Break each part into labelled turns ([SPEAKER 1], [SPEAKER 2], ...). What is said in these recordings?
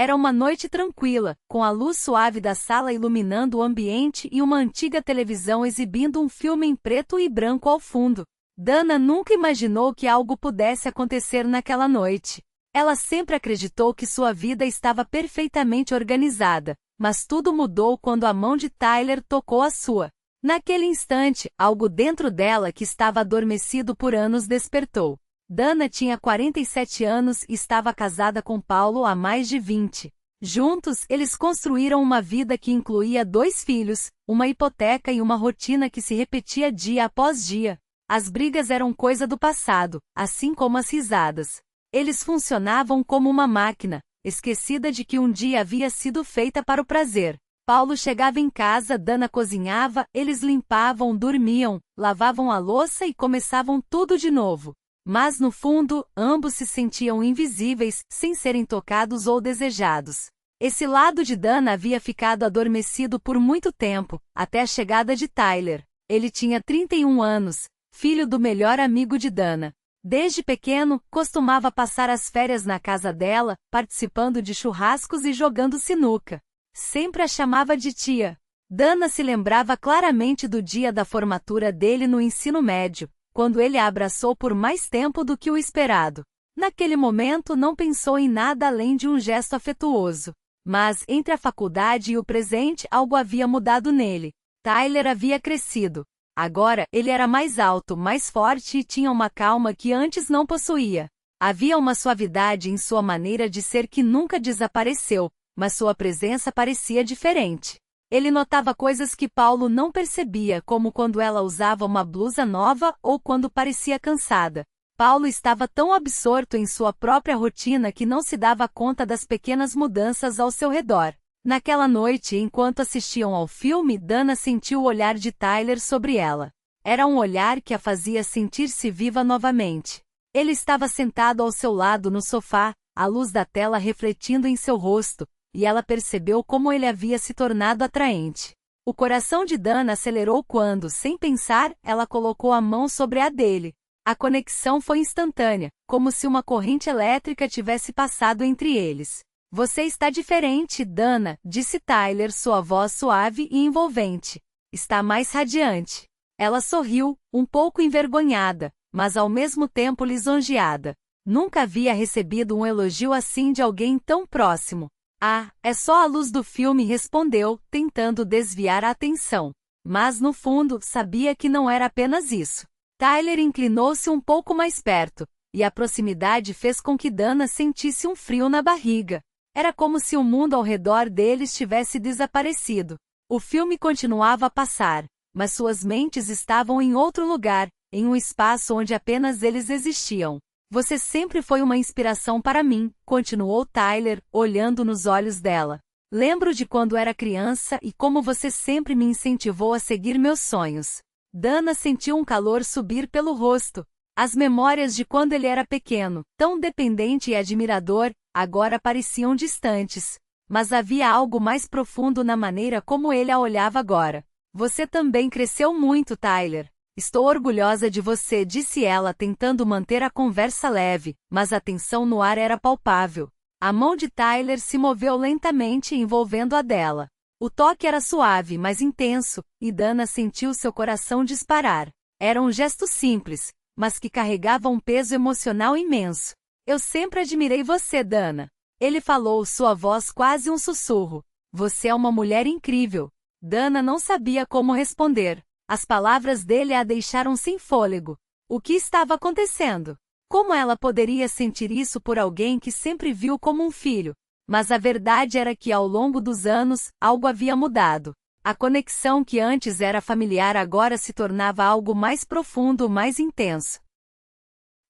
[SPEAKER 1] Era uma noite tranquila, com a luz suave da sala iluminando o ambiente e uma antiga televisão exibindo um filme em preto e branco ao fundo. Dana nunca imaginou que algo pudesse acontecer naquela noite. Ela sempre acreditou que sua vida estava perfeitamente organizada, mas tudo mudou quando a mão de Tyler tocou a sua. Naquele instante, algo dentro dela que estava adormecido por anos despertou. Dana tinha 47 anos e estava casada com Paulo há mais de 20. Juntos, eles construíram uma vida que incluía 2 filhos, uma hipoteca e uma rotina que se repetia dia após dia. As brigas eram coisa do passado, assim como as risadas. Eles funcionavam como uma máquina, esquecida de que um dia havia sido feita para o prazer. Paulo chegava em casa, Dana cozinhava, eles limpavam, dormiam, lavavam a louça e começavam tudo de novo. Mas no fundo, ambos se sentiam invisíveis, sem serem tocados ou desejados. Esse lado de Dana havia ficado adormecido por muito tempo, até a chegada de Tyler. Ele tinha 31 anos, filho do melhor amigo de Dana. Desde pequeno, costumava passar as férias na casa dela, participando de churrascos e jogando sinuca. Sempre a chamava de tia. Dana se lembrava claramente do dia da formatura dele no ensino médio, quando ele a abraçou por mais tempo do que o esperado. Naquele momento não pensou em nada além de um gesto afetuoso. Mas, entre a faculdade e o presente, algo havia mudado nele. Tyler havia crescido. Agora, ele era mais alto, mais forte e tinha uma calma que antes não possuía. Havia uma suavidade em sua maneira de ser que nunca desapareceu, mas sua presença parecia diferente. Ele notava coisas que Paulo não percebia, como quando ela usava uma blusa nova ou quando parecia cansada. Paulo estava tão absorto em sua própria rotina que não se dava conta das pequenas mudanças ao seu redor. Naquela noite, enquanto assistiam ao filme, Dana sentiu o olhar de Tyler sobre ela. Era um olhar que a fazia sentir-se viva novamente. Ele estava sentado ao seu lado no sofá, a luz da tela refletindo em seu rosto, e ela percebeu como ele havia se tornado atraente. O coração de Dana acelerou quando, sem pensar, ela colocou a mão sobre a dele. A conexão foi instantânea, como se uma corrente elétrica tivesse passado entre eles. Você está diferente, Dana, disse Tyler, sua voz suave e envolvente. Está mais radiante. Ela sorriu, um pouco envergonhada, mas ao mesmo tempo lisonjeada. Nunca havia recebido um elogio assim de alguém tão próximo. Ah, é só a luz do filme, respondeu, tentando desviar a atenção. Mas no fundo, sabia que não era apenas isso. Tyler inclinou-se um pouco mais perto, e a proximidade fez com que Dana sentisse um frio na barriga. Era como se o mundo ao redor deles tivesse desaparecido. O filme continuava a passar, mas suas mentes estavam em outro lugar, em um espaço onde apenas eles existiam. Você sempre foi uma inspiração para mim, continuou Tyler, olhando nos olhos dela. Lembro de quando era criança e como você sempre me incentivou a seguir meus sonhos. Dana sentiu um calor subir pelo rosto. As memórias de quando ele era pequeno, tão dependente e admirador, agora pareciam distantes. Mas havia algo mais profundo na maneira como ele a olhava agora. Você também cresceu muito, Tyler. Estou orgulhosa de você, disse ela, tentando manter a conversa leve, mas a tensão no ar era palpável. A mão de Tyler se moveu lentamente, envolvendo a dela. O toque era suave, mas intenso, e Dana sentiu seu coração disparar. Era um gesto simples, mas que carregava um peso emocional imenso. Eu sempre admirei você, Dana. Ele falou, sua voz quase um sussurro. Você é uma mulher incrível. Dana não sabia como responder. As palavras dele a deixaram sem fôlego. O que estava acontecendo? Como ela poderia sentir isso por alguém que sempre viu como um filho? Mas a verdade era que ao longo dos anos, algo havia mudado. A conexão que antes era familiar agora se tornava algo mais profundo, mais intenso.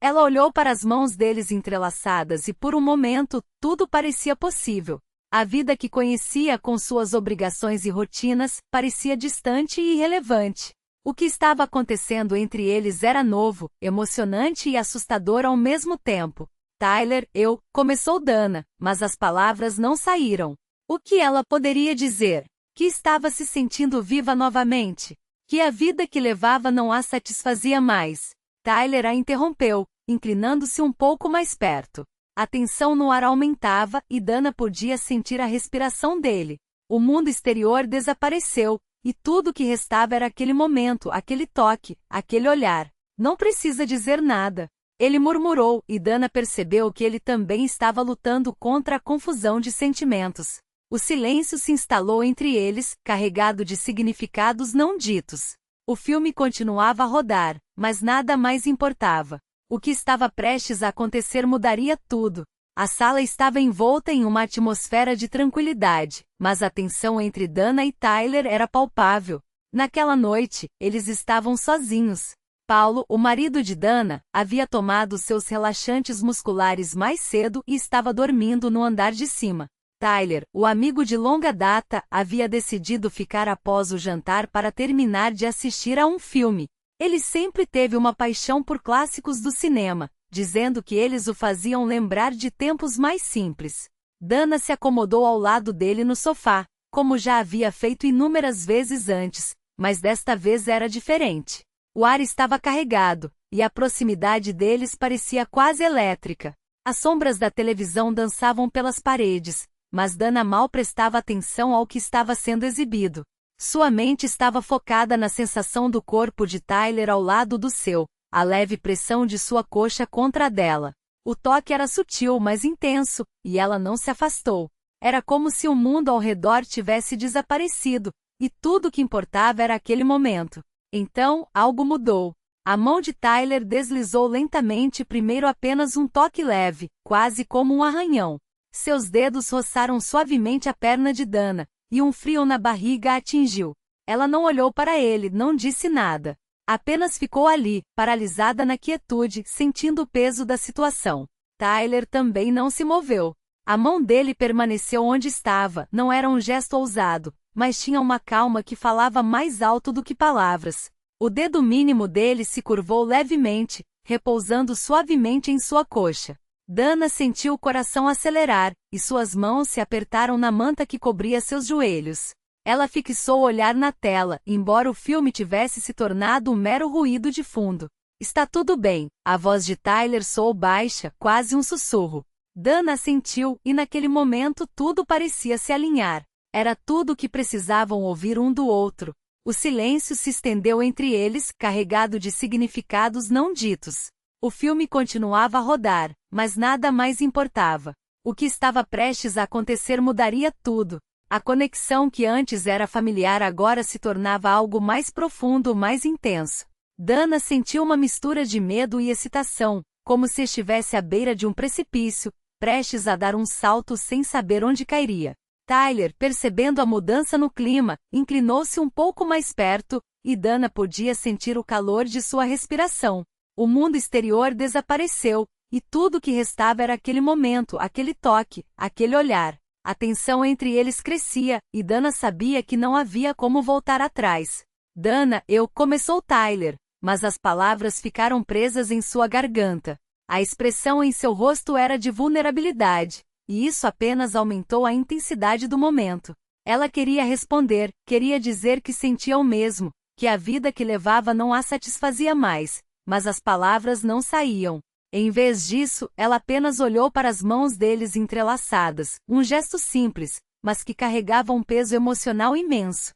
[SPEAKER 1] Ela olhou para as mãos deles entrelaçadas e por um momento, tudo parecia possível. A vida que conhecia com suas obrigações e rotinas, parecia distante e irrelevante. O que estava acontecendo entre eles era novo, emocionante e assustador ao mesmo tempo. Tyler, começou Dana, mas as palavras não saíram. O que ela poderia dizer? Que estava se sentindo viva novamente. Que a vida que levava não a satisfazia mais. Tyler a interrompeu, inclinando-se um pouco mais perto. A tensão no ar aumentava e Dana podia sentir a respiração dele. O mundo exterior desapareceu, e tudo que restava era aquele momento, aquele toque, aquele olhar. Não precisa dizer nada. Ele murmurou, e Dana percebeu que ele também estava lutando contra a confusão de sentimentos. O silêncio se instalou entre eles, carregado de significados não ditos. O filme continuava a rodar, mas nada mais importava. O que estava prestes a acontecer mudaria tudo. A sala estava envolta em uma atmosfera de tranquilidade, mas a tensão entre Dana e Tyler era palpável. Naquela noite, eles estavam sozinhos. Paulo, o marido de Dana, havia tomado seus relaxantes musculares mais cedo e estava dormindo no andar de cima. Tyler, o amigo de longa data, havia decidido ficar após o jantar para terminar de assistir a um filme. Ele sempre teve uma paixão por clássicos do cinema, dizendo que eles o faziam lembrar de tempos mais simples. Dana se acomodou ao lado dele no sofá, como já havia feito inúmeras vezes antes, mas desta vez era diferente. O ar estava carregado, e a proximidade deles parecia quase elétrica. As sombras da televisão dançavam pelas paredes, mas Dana mal prestava atenção ao que estava sendo exibido. Sua mente estava focada na sensação do corpo de Tyler ao lado do seu, a leve pressão de sua coxa contra a dela. O toque era sutil, mas intenso, e ela não se afastou. Era como se o mundo ao redor tivesse desaparecido, e tudo o que importava era aquele momento. Então, algo mudou. A mão de Tyler deslizou lentamente, primeiro apenas um toque leve, quase como um arranhão. Seus dedos roçaram suavemente a perna de Dana, e um frio na barriga a atingiu. Ela não olhou para ele, não disse nada. Apenas ficou ali, paralisada na quietude, sentindo o peso da situação. Tyler também não se moveu. A mão dele permaneceu onde estava, não era um gesto ousado, mas tinha uma calma que falava mais alto do que palavras. O dedo mínimo dele se curvou levemente, repousando suavemente em sua coxa. Dana sentiu o coração acelerar, e suas mãos se apertaram na manta que cobria seus joelhos. Ela fixou o olhar na tela, embora o filme tivesse se tornado um mero ruído de fundo. Está tudo bem, a voz de Tyler soou baixa, quase um sussurro. Dana assentiu, e naquele momento tudo parecia se alinhar. Era tudo o que precisavam ouvir um do outro. O silêncio se estendeu entre eles, carregado de significados não ditos. O filme continuava a rodar, mas nada mais importava. O que estava prestes a acontecer mudaria tudo. A conexão que antes era familiar agora se tornava algo mais profundo, mais intenso. Dana sentiu uma mistura de medo e excitação, como se estivesse à beira de um precipício, prestes a dar um salto sem saber onde cairia. Tyler, percebendo a mudança no clima, inclinou-se um pouco mais perto, e Dana podia sentir o calor de sua respiração. O mundo exterior desapareceu, e tudo o que restava era aquele momento, aquele toque, aquele olhar. A tensão entre eles crescia, e Dana sabia que não havia como voltar atrás. Dana, começou Tyler, mas as palavras ficaram presas em sua garganta. A expressão em seu rosto era de vulnerabilidade, e isso apenas aumentou a intensidade do momento. Ela queria responder, queria dizer que sentia o mesmo, que a vida que levava não a satisfazia mais, mas as palavras não saíam. Em vez disso, ela apenas olhou para as mãos deles entrelaçadas, um gesto simples, mas que carregava um peso emocional imenso.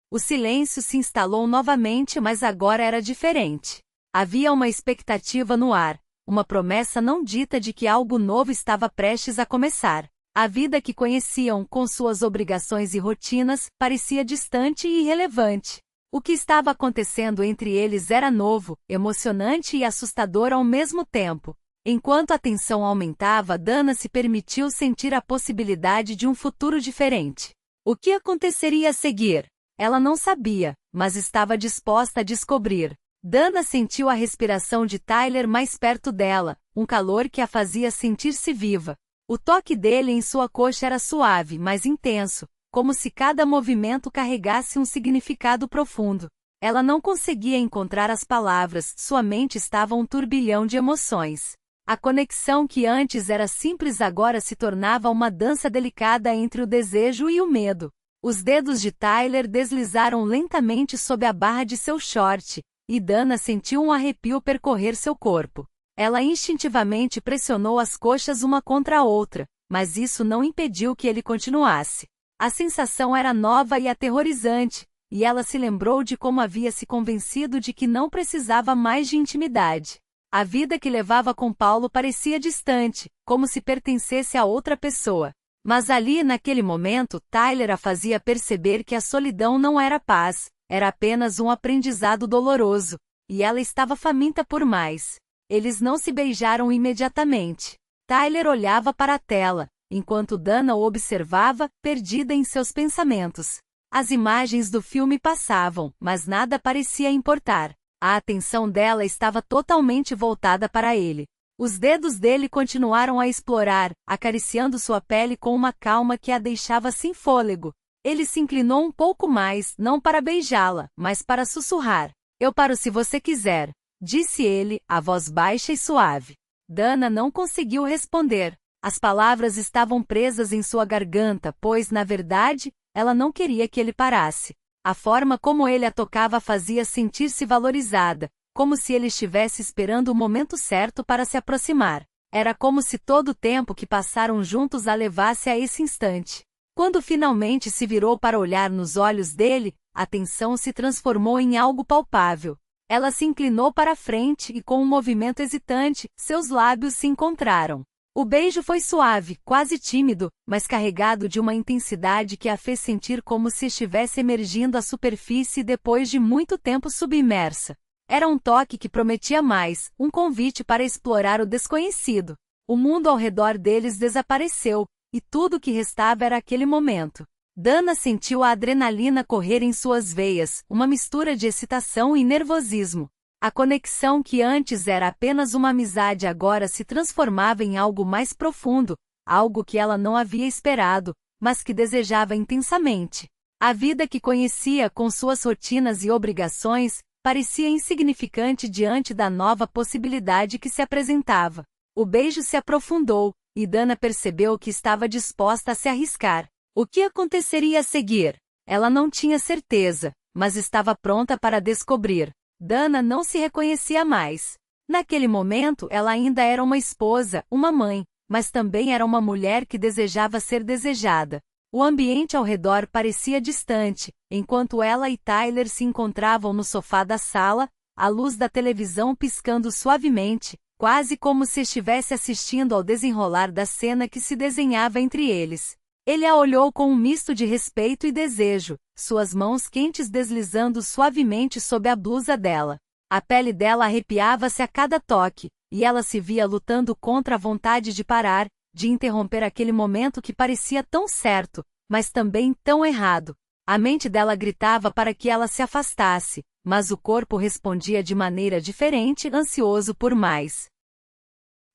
[SPEAKER 1] O silêncio se instalou novamente, mas agora era diferente. Havia uma expectativa no ar, uma promessa não dita de que algo novo estava prestes a começar. A vida que conheciam, com suas obrigações e rotinas, parecia distante e irrelevante. O que estava acontecendo entre eles era novo, emocionante e assustador ao mesmo tempo. Enquanto a tensão aumentava, Dana se permitiu sentir a possibilidade de um futuro diferente. O que aconteceria a seguir? Ela não sabia, mas estava disposta a descobrir. Dana sentiu a respiração de Tyler mais perto dela, um calor que a fazia sentir-se viva. O toque dele em sua coxa era suave, mas intenso, como se cada movimento carregasse um significado profundo. Ela não conseguia encontrar as palavras, sua mente estava um turbilhão de emoções. A conexão que antes era simples agora se tornava uma dança delicada entre o desejo e o medo. Os dedos de Tyler deslizaram lentamente sob a barra de seu short, e Dana sentiu um arrepio percorrer seu corpo. Ela instintivamente pressionou as coxas uma contra a outra, mas isso não impediu que ele continuasse. A sensação era nova e aterrorizante, e ela se lembrou de como havia se convencido de que não precisava mais de intimidade. A vida que levava com Paulo parecia distante, como se pertencesse a outra pessoa. Mas ali naquele momento, Tyler a fazia perceber que a solidão não era paz, era apenas um aprendizado doloroso, e ela estava faminta por mais. Eles não se beijaram imediatamente. Tyler olhava para a tela, enquanto Dana o observava, perdida em seus pensamentos. As imagens do filme passavam, mas nada parecia importar. A atenção dela estava totalmente voltada para ele. Os dedos dele continuaram a explorar, acariciando sua pele com uma calma que a deixava sem fôlego. Ele se inclinou um pouco mais, não para beijá-la, mas para sussurrar. "Eu paro se você quiser", disse ele, a voz baixa e suave. Dana não conseguiu responder. As palavras estavam presas em sua garganta, pois, na verdade, ela não queria que ele parasse. A forma como ele a tocava fazia sentir-se valorizada, como se ele estivesse esperando o momento certo para se aproximar. Era como se todo o tempo que passaram juntos a levasse a esse instante. Quando finalmente se virou para olhar nos olhos dele, a tensão se transformou em algo palpável. Ela se inclinou para a frente e, com um movimento hesitante, seus lábios se encontraram. O beijo foi suave, quase tímido, mas carregado de uma intensidade que a fez sentir como se estivesse emergindo à superfície depois de muito tempo submersa. Era um toque que prometia mais, um convite para explorar o desconhecido. O mundo ao redor deles desapareceu, e tudo o que restava era aquele momento. Dana sentiu a adrenalina correr em suas veias, uma mistura de excitação e nervosismo. A conexão que antes era apenas uma amizade agora se transformava em algo mais profundo, algo que ela não havia esperado, mas que desejava intensamente. A vida que conhecia com suas rotinas e obrigações parecia insignificante diante da nova possibilidade que se apresentava. O beijo se aprofundou, e Dana percebeu que estava disposta a se arriscar. O que aconteceria a seguir? Ela não tinha certeza, mas estava pronta para descobrir. Dana não se reconhecia mais. Naquele momento ela ainda era uma esposa, uma mãe, mas também era uma mulher que desejava ser desejada. O ambiente ao redor parecia distante, enquanto ela e Tyler se encontravam no sofá da sala, a luz da televisão piscando suavemente, quase como se estivesse assistindo ao desenrolar da cena que se desenhava entre eles. Ele a olhou com um misto de respeito e desejo, suas mãos quentes deslizando suavemente sob a blusa dela. A pele dela arrepiava-se a cada toque, e ela se via lutando contra a vontade de parar, de interromper aquele momento que parecia tão certo, mas também tão errado. A mente dela gritava para que ela se afastasse, mas o corpo respondia de maneira diferente, ansioso por mais.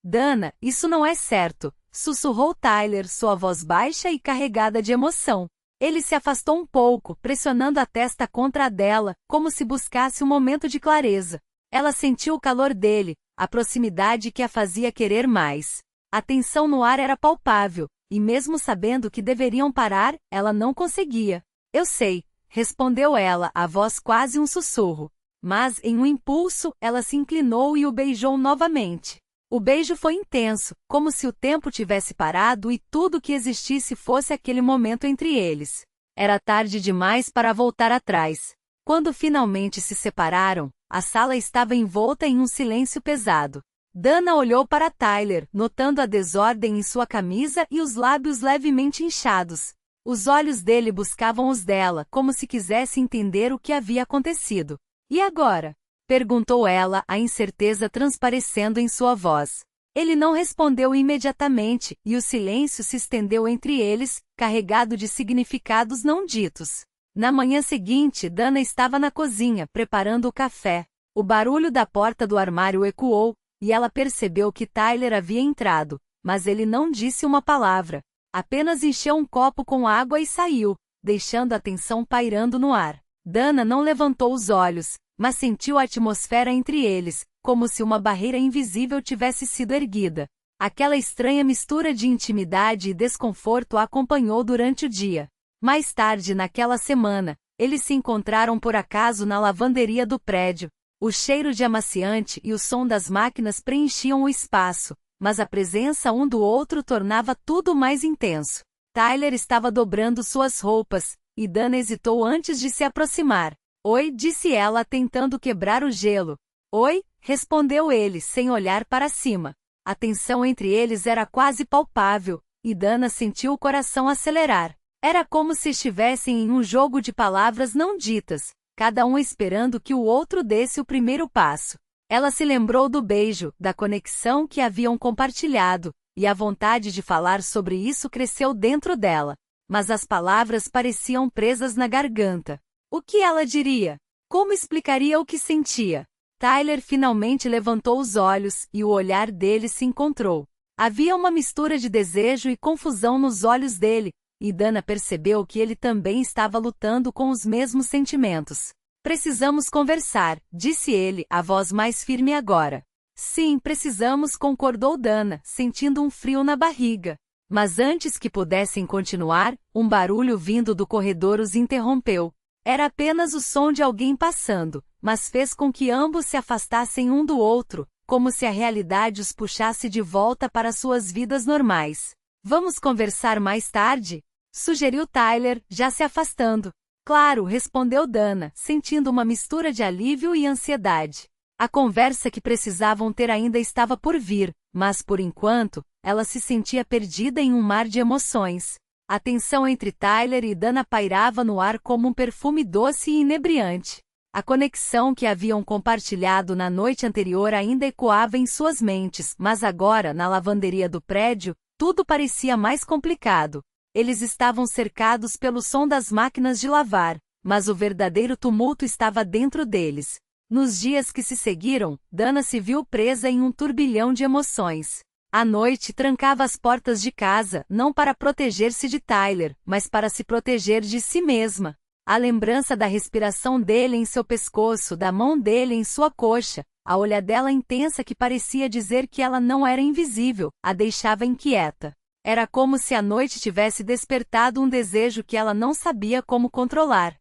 [SPEAKER 1] "Dana, isso não é certo", sussurrou Tyler, sua voz baixa e carregada de emoção. Ele se afastou um pouco, pressionando a testa contra a dela, como se buscasse um momento de clareza. Ela sentiu o calor dele, a proximidade que a fazia querer mais. A tensão no ar era palpável, e mesmo sabendo que deveriam parar, ela não conseguia. "Eu sei", respondeu ela, a voz quase um sussurro. Mas, em um impulso, ela se inclinou e o beijou novamente. O beijo foi intenso, como se o tempo tivesse parado e tudo que existisse fosse aquele momento entre eles. Era tarde demais para voltar atrás. Quando finalmente se separaram, a sala estava envolta em um silêncio pesado. Dana olhou para Tyler, notando a desordem em sua camisa e os lábios levemente inchados. Os olhos dele buscavam os dela, como se quisesse entender o que havia acontecido. "E agora?", perguntou ela, a incerteza transparecendo em sua voz. Ele não respondeu imediatamente, e o silêncio se estendeu entre eles, carregado de significados não ditos. Na manhã seguinte, Dana estava na cozinha, preparando o café. O barulho da porta do armário ecoou, e ela percebeu que Tyler havia entrado, mas ele não disse uma palavra. Apenas encheu um copo com água e saiu, deixando a tensão pairando no ar. Dana não levantou os olhos, mas sentiu a atmosfera entre eles, como se uma barreira invisível tivesse sido erguida. Aquela estranha mistura de intimidade e desconforto a acompanhou durante o dia. Mais tarde naquela semana, eles se encontraram por acaso na lavanderia do prédio. O cheiro de amaciante e o som das máquinas preenchiam o espaço, mas a presença um do outro tornava tudo mais intenso. Tyler estava dobrando suas roupas, e Dana hesitou antes de se aproximar. Oi, disse ela tentando quebrar o gelo. Oi, respondeu ele sem olhar para cima. A tensão entre eles era quase palpável, e Dana sentiu o coração acelerar. Era como se estivessem em um jogo de palavras não ditas, cada um esperando que o outro desse o primeiro passo. Ela se lembrou do beijo, da conexão que haviam compartilhado, e a vontade de falar sobre isso cresceu dentro dela. Mas as palavras pareciam presas na garganta. O que ela diria? Como explicaria o que sentia? Tyler finalmente levantou os olhos, e o olhar dele se encontrou. Havia uma mistura de desejo e confusão nos olhos dele, e Dana percebeu que ele também estava lutando com os mesmos sentimentos. Precisamos conversar, disse ele, a voz mais firme agora. Sim, precisamos, concordou Dana, sentindo um frio na barriga. Mas antes que pudessem continuar, um barulho vindo do corredor os interrompeu. Era apenas o som de alguém passando, mas fez com que ambos se afastassem um do outro, como se a realidade os puxasse de volta para suas vidas normais. Vamos conversar mais tarde? Sugeriu Tyler, já se afastando. Claro, respondeu Dana, sentindo uma mistura de alívio e ansiedade. A conversa que precisavam ter ainda estava por vir, mas por enquanto, ela se sentia perdida em um mar de emoções. A tensão entre Tyler e Dana pairava no ar como um perfume doce e inebriante. A conexão que haviam compartilhado na noite anterior ainda ecoava em suas mentes, mas agora, na lavanderia do prédio, tudo parecia mais complicado. Eles estavam cercados pelo som das máquinas de lavar, mas o verdadeiro tumulto estava dentro deles. Nos dias que se seguiram, Dana se viu presa em um turbilhão de emoções. À noite trancava as portas de casa, não para proteger-se de Tyler, mas para se proteger de si mesma. A lembrança da respiração dele em seu pescoço, da mão dele em sua coxa, a olhadela intensa que parecia dizer que ela não era invisível, a deixava inquieta. Era como se a noite tivesse despertado um desejo que ela não sabia como controlar.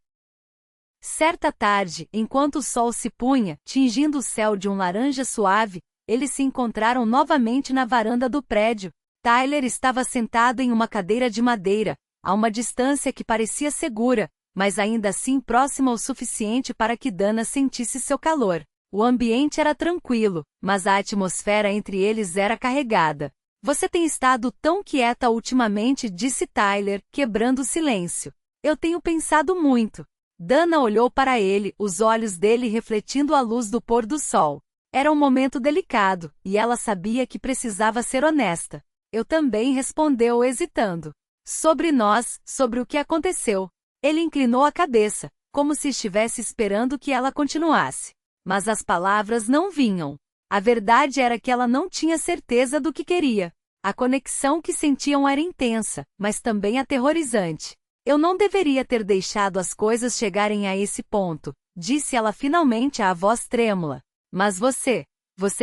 [SPEAKER 1] Certa tarde, enquanto o sol se punha, tingindo o céu de um laranja suave, eles se encontraram novamente na varanda do prédio. Tyler estava sentado em uma cadeira de madeira, a uma distância que parecia segura, mas ainda assim próxima o suficiente para que Dana sentisse seu calor. O ambiente era tranquilo, mas a atmosfera entre eles era carregada. Você tem estado tão quieta ultimamente, disse Tyler, quebrando o silêncio. Eu tenho pensado muito. Dana olhou para ele, os olhos dele refletindo a luz do pôr do sol. Era um momento delicado, e ela sabia que precisava ser honesta. Eu também, respondeu hesitando. Sobre nós, sobre o que aconteceu. Ele inclinou a cabeça, como se estivesse esperando que ela continuasse. Mas as palavras não vinham. A verdade era que ela não tinha certeza do que queria. A conexão que sentiam era intensa, mas também aterrorizante. Eu não deveria ter deixado as coisas chegarem a esse ponto, disse ela finalmente à voz trêmula. Mas você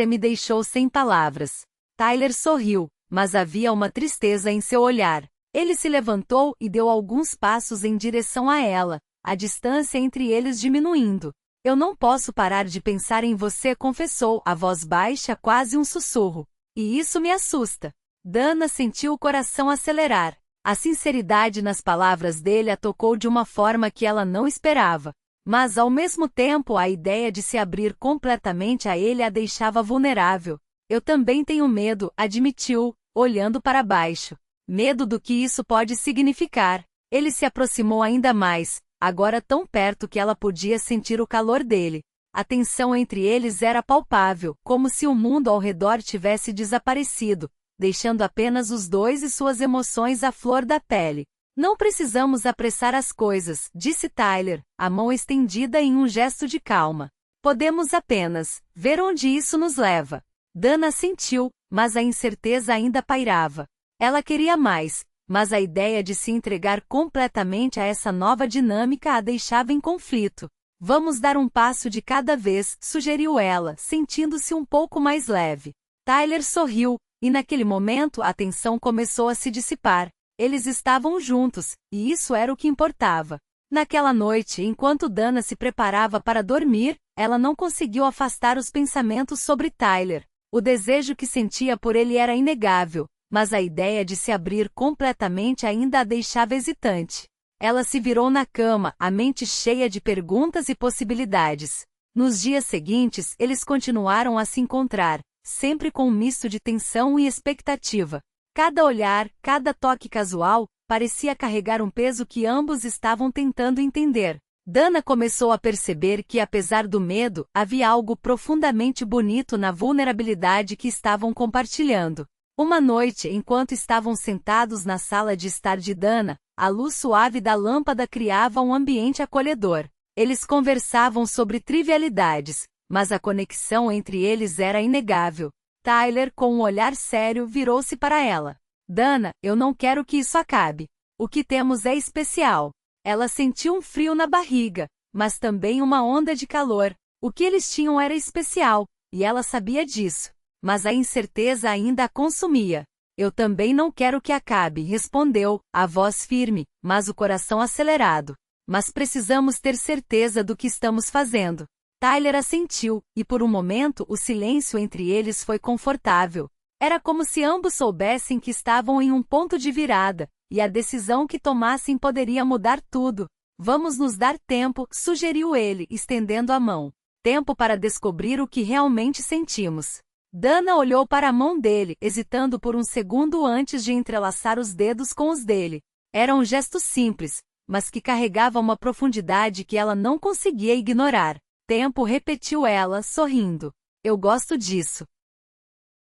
[SPEAKER 1] me deixou sem palavras. Tyler sorriu, mas havia uma tristeza em seu olhar. Ele se levantou e deu alguns passos em direção a ela, a distância entre eles diminuindo. Eu não posso parar de pensar em você, confessou, a voz baixa, quase um sussurro. E isso me assusta. Dana sentiu o coração acelerar. A sinceridade nas palavras dele a tocou de uma forma que ela não esperava. Mas ao mesmo tempo a ideia de se abrir completamente a ele a deixava vulnerável. Eu também tenho medo, admitiu, olhando para baixo. Medo do que isso pode significar. Ele se aproximou ainda mais, agora tão perto que ela podia sentir o calor dele. A tensão entre eles era palpável, como se o mundo ao redor tivesse desaparecido, deixando apenas os dois e suas emoções à flor da pele. Não precisamos apressar as coisas, disse Tyler, a mão estendida em um gesto de calma. Podemos apenas ver onde isso nos leva. Dana sentiu, mas a incerteza ainda pairava. Ela queria mais, mas a ideia de se entregar completamente a essa nova dinâmica a deixava em conflito. Vamos dar um passo de cada vez, sugeriu ela, sentindo-se um pouco mais leve. Tyler sorriu, e naquele momento a tensão começou a se dissipar. Eles estavam juntos, e isso era o que importava. Naquela noite, enquanto Dana se preparava para dormir, ela não conseguiu afastar os pensamentos sobre Tyler. O desejo que sentia por ele era inegável, mas a ideia de se abrir completamente ainda a deixava hesitante. Ela se virou na cama, a mente cheia de perguntas e possibilidades. Nos dias seguintes, eles continuaram a se encontrar, sempre com um misto de tensão e expectativa. Cada olhar, cada toque casual, parecia carregar um peso que ambos estavam tentando entender. Dana começou a perceber que, apesar do medo, havia algo profundamente bonito na vulnerabilidade que estavam compartilhando. Uma noite, enquanto estavam sentados na sala de estar de Dana, a luz suave da lâmpada criava um ambiente acolhedor. Eles conversavam sobre trivialidades, mas a conexão entre eles era inegável. Tyler, com um olhar sério, virou-se para ela. Dana, eu não quero que isso acabe. O que temos é especial. Ela sentiu um frio na barriga, mas também uma onda de calor. O que eles tinham era especial, e ela sabia disso. Mas a incerteza ainda a consumia. Eu também não quero que acabe, respondeu, a voz firme, mas o coração acelerado. Mas precisamos ter certeza do que estamos fazendo. Tyler assentiu, e por um momento o silêncio entre eles foi confortável. Era como se ambos soubessem que estavam em um ponto de virada, e a decisão que tomassem poderia mudar tudo. Vamos nos dar tempo, sugeriu ele, estendendo a mão. Tempo para descobrir o que realmente sentimos. Dana olhou para a mão dele, hesitando por um segundo antes de entrelaçar os dedos com os dele. Era um gesto simples, mas que carregava uma profundidade que ela não conseguia ignorar. Tempo, repetiu ela, sorrindo. Eu gosto disso.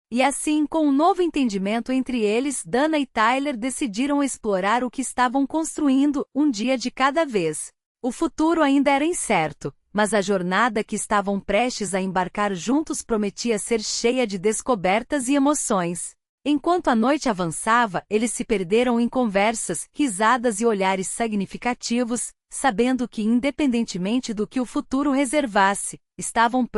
[SPEAKER 1] E assim, com um novo entendimento entre eles, Dana e Tyler decidiram explorar o que estavam construindo, um dia de cada vez. O futuro ainda era incerto, mas a jornada que estavam prestes a embarcar juntos prometia ser cheia de descobertas e emoções. Enquanto a noite avançava, eles se perderam em conversas, risadas e olhares significativos, sabendo que, independentemente do que o futuro reservasse, estavam prontos